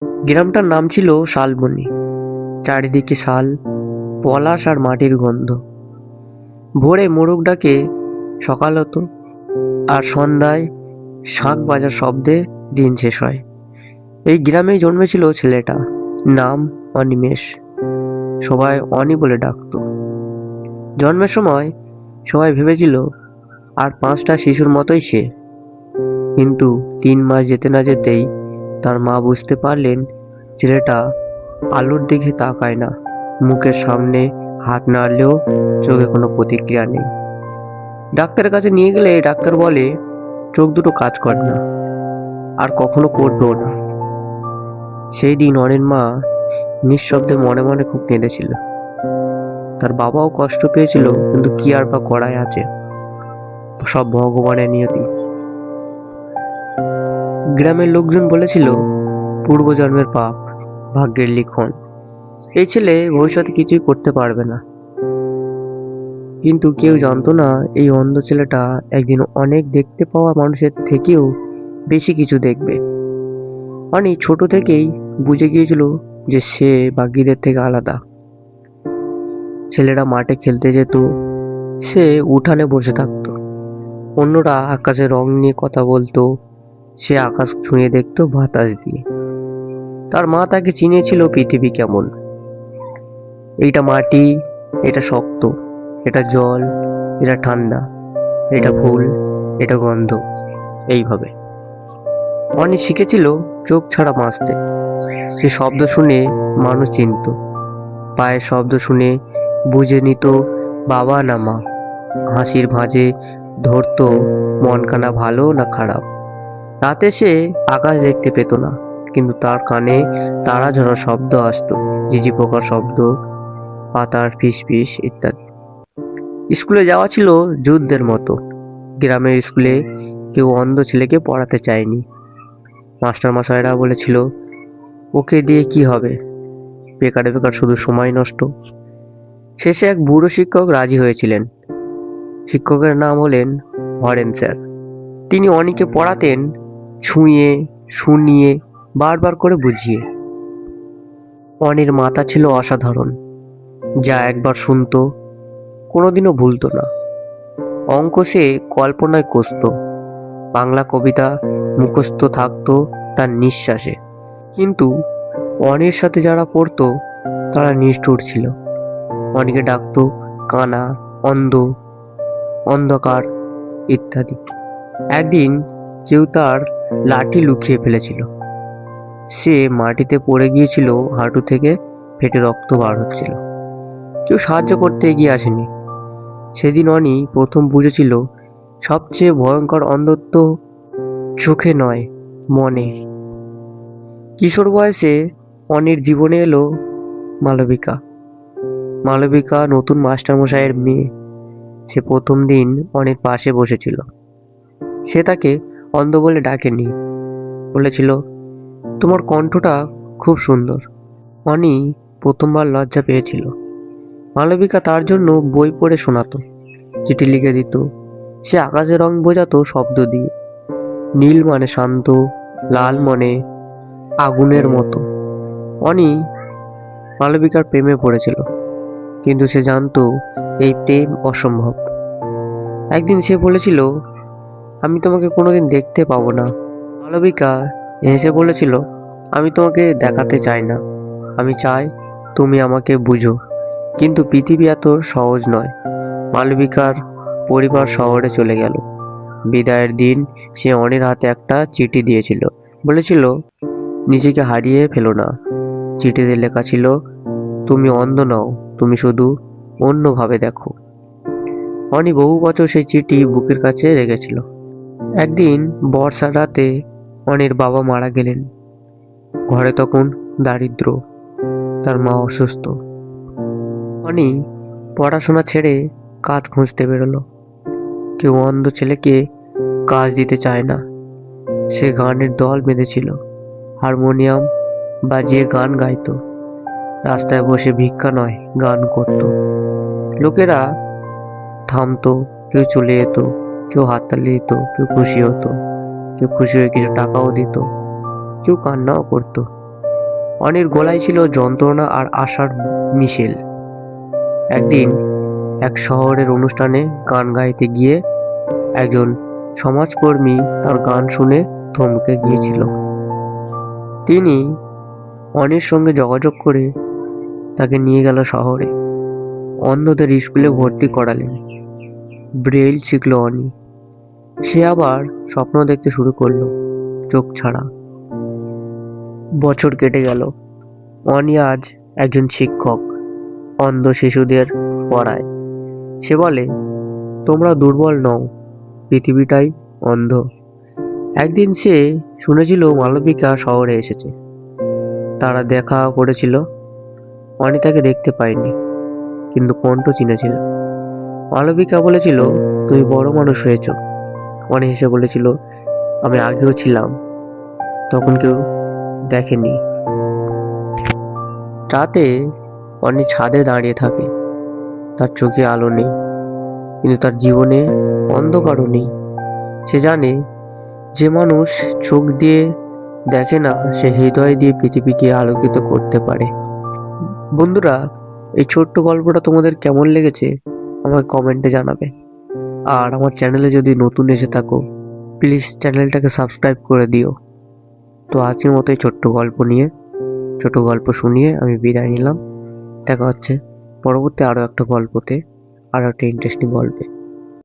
গ্রামটার নাম ছিল শালবনি। চারিদিকে শাল, পলাশ আর মাটির গন্ধ। ভোরে মোরগ ডাকে সকাল হতো, আর সন্ধ্যায় শাঁখ বাজার শব্দে দিন শেষ হয়। এই গ্রামেই জন্মেছিল ছেলেটা, নাম অনিমেষ। সবাই অনি বলে ডাকতো। জন্মের সময় সবাই ভেবেছিল আর 5টা শিশুর মতোই সে। কিন্তু 3 মাস যেতে না যেতেই তার মা বুঝতে পারলেন ছেলেটা আলোর দিকে তাকায় না, মুখের সামনে হাত নাড়লেও চোখে কোনো প্রতিক্রিয়া নেই। ডাক্তারের কাছে নিয়ে গেলে ডাক্তার বলে চোখ দুটো কাজ করে না, আর কখনো করবেও না। সেই দিন অনির মা নিঃশব্দে মনে মনে খুব কেঁদেছিল। তার বাবাও কষ্ট পেয়েছিল, কিন্তু কি আর বা করাই আছে, সব ভগবানের নিয়তি। গ্রামের লোকজন বলেছিল পূর্বজন্মের পাপ, ভাগ্যের লিখন। এই ছেলে ভবিষ্যতে কিছুই করতে পারবে না। কিন্তু কেউ জানতো না এই অন্ধ ছেলেটা একদিন অনেক দেখতে পাওয়া মানুষের থেকেও বেশি কিছু দেখবে। অনেক ছোট থেকেই বুঝে গিয়েছিল যে সে বাকিদের থেকে আলাদা। ছেলেরা মাঠে খেলতে যেত, সে উঠানে বসে থাকতো। অন্যরা আকাশে রং নিয়ে কথা বলতো, সে আকাশ ছুঁয়ে দেখতো বাতাস দিয়ে। তার মা তাকে চিনিয়েছিল পৃথিবী কেমন। এইটা মাটি, এটা শক্ত, এটা জল, এটা ঠান্ডা, এটা ফুল, এটা গন্ধ। এইভাবে অনি শিখেছিল চোখ ছাড়া বাঁচতে। সে শব্দ শুনে মানুষ চিনতো, পায়ের শব্দ শুনে বুঝে নিত বাবা না মা। হাসির ভাঁজে ধরতো মনখানা ভালো না খারাপ। রাতে সে আকাশ দেখতে পেত না, কিন্তু তার কানে তারা ঝরার শব্দ আসতো, ঝিঝি পোকার শব্দ, পাতার ফিসফিস ইত্যাদি। স্কুলে যাওয়া ছিল যুদ্ধের মতো। গ্রামের স্কুলে কেউ অন্ধ ছেলেকে পড়াতে চায়নি। মাস্টার মশাইরা বলেছিল ওকে দিয়ে কি হবে, বেকার বেকার শুধু সময় নষ্ট। শেষে এক বুড়ো শিক্ষক রাজি হয়েছিলেন। শিক্ষকের নাম হলেন হরেন স্যার। তিনি অনিকে পড়াতেন ছুঁয়ে, শুনিয়ে, বারবার করে বুঝিয়ে। অনির মাথা ছিল অসাধারণ। যা একবার শুনতো কোনোদিনও ভুলতো না। অঙ্ক সে কল্পনায় কষত, বাংলা কবিতা মুখস্থ থাকতো তার নিঃশ্বাসে। কিন্তু অনির সাথে যারা পড়তো তারা নিষ্ঠুর ছিল। অনিকে ডাকতো কানা, অন্ধ, অন্ধকার ইত্যাদি। একদিন কেউ তার লাঠি লুকিয়ে ফেলেছিল। সে মাটিতে পড়ে গিয়েছিল, হাঁটু থেকে ফেটে রক্ত বার হচ্ছিল। কেউ সাহায্য করতে এগিয়ে আসেনি। সেদিন অনি প্রথম বুঝেছিল সবচেয়ে ভয়ঙ্কর অন্ধত্ব চোখে নয়, মনে। কিশোর বয়সে অনির জীবনে এলো মালবিকা। মালবিকা নতুন মাস্টারমশাইয়ের মেয়ে। সে প্রথম দিন অনির পাশে বসেছিল। সে তাকে অন্ধ বলে ডাকেনি, বলেছিল তোমার কণ্ঠটা খুব সুন্দর। অনি প্রথমবার লজ্জা পেয়েছিল। মালবিকা তার জন্য বই পড়ে শোনাতো, চিঠি লিখে দিত। সে আকাশে রং বোঝাতো শব্দ দিয়ে। নীল মানে শান্ত, লাল মানে আগুনের মতো। অনি মালবিকার প্রেমে পড়েছিল, কিন্তু সে জানতো এই প্রেম অসম্ভব। একদিন সে বলেছিল আমি তোমাকে কোনোদিন দেখতে পাবো না। মালবিকা হেসে বলেছিল আমি তোমাকে দেখাতে চাই না, আমি চাই তুমি আমাকে বুঝো। কিন্তু পৃথিবী এত সহজ নয়। মালবিকার পরিবার শহরে চলে গেল। বিদায়ের দিন সে অনির হাতে একটা চিঠি দিয়েছিল, বলেছিল নিজেকে হারিয়ে ফেলো না। চিঠিতে লেখা ছিল তুমি অন্ধ নও, তুমি শুধু অন্যভাবে দেখো। অনি বহু বছর সেই চিঠি বুকের কাছে রেখেছিল। একদিন বর্ষার রাতে অনির বাবা মারা গেলেন। ঘরে তখন দারিদ্র, তার মা অসুস্থ। অনি পড়াশোনা ছেড়ে কাজ খুঁজতে বেরোলো। কেউ অন্ধ ছেলেকে কাজ দিতে চায় না। সে গানের দল বেঁধেছিল, হারমোনিয়াম বাজিয়ে গান গাইতো। রাস্তায় বসে ভিক্ষা নয়, গান করত। লোকেরা থামতো, কেউ চলে যেত, কেউ হাততালি দিত, কেউ খুশি হতো, কেউ খুশি হয়ে কিছু টাকাও দিত, কেউ কান্নাও করতো। অনির গলায় ছিল যন্ত্রণা আর আশার মিশেল। একদিন এক শহরের অনুষ্ঠানে গান গাইতে গিয়ে একজন সমাজকর্মী তার গান শুনে থমকে গিয়েছিল। তিনি অনির সঙ্গে যোগাযোগ করে তাকে নিয়ে গেল শহরে। অন্ধদের স্কুলে ভর্তি করালেন। ব্রেইল শিখল অনি। সে আবার স্বপ্ন দেখতে শুরু করলো, চোখ ছাড়া। বছর কেটে গেল। অনি আজ একজন শিক্ষক, অন্ধ শিশুদের পড়ায়। সে বলে, তোমরা দুর্বল নও, পৃথিবীটাই অন্ধ। একদিন সে শুনেছিল মালবিকা শহরে এসেছে। তারা দেখা করেছিল। অনি তাকে দেখতে পায়নি, কিন্তু কণ্ঠ চিনেছিল। মালবিকা বলেছিল, তুমি বড় মানুষ হয়েছ। অনি হেসে বলেছিল, আমি আগেও ছিলাম, তখন কেউ দেখেনি। রাতে অনি ছাদে দাঁড়িয়ে থাকে। তার চোখে আলো নেই, কিন্তু তার জীবনে অন্ধকারও নেই। সে জানে, যে মানুষ চোখ দিয়ে দেখে না, সে হৃদয় দিয়ে পৃথিবীকে আলোকিত করতে পারে। বন্ধুরা, এই ছোট্ট গল্পটা তোমাদের কেমন লেগেছে আমাকে কমেন্টে জানাবে। আর আমার চ্যানেলে যদি নতুন এসে থাকো, প্লিজ চ্যানেলটাকে সাবস্ক্রাইব করে দিও। তো আজকের মতো এই ছোট্ট গল্প শুনিয়ে আমি বিদায় নিলাম। দেখা হচ্ছে পরবর্তী আরও একটা গল্পতে, আরও একটা ইন্টারেস্টিং গল্পে।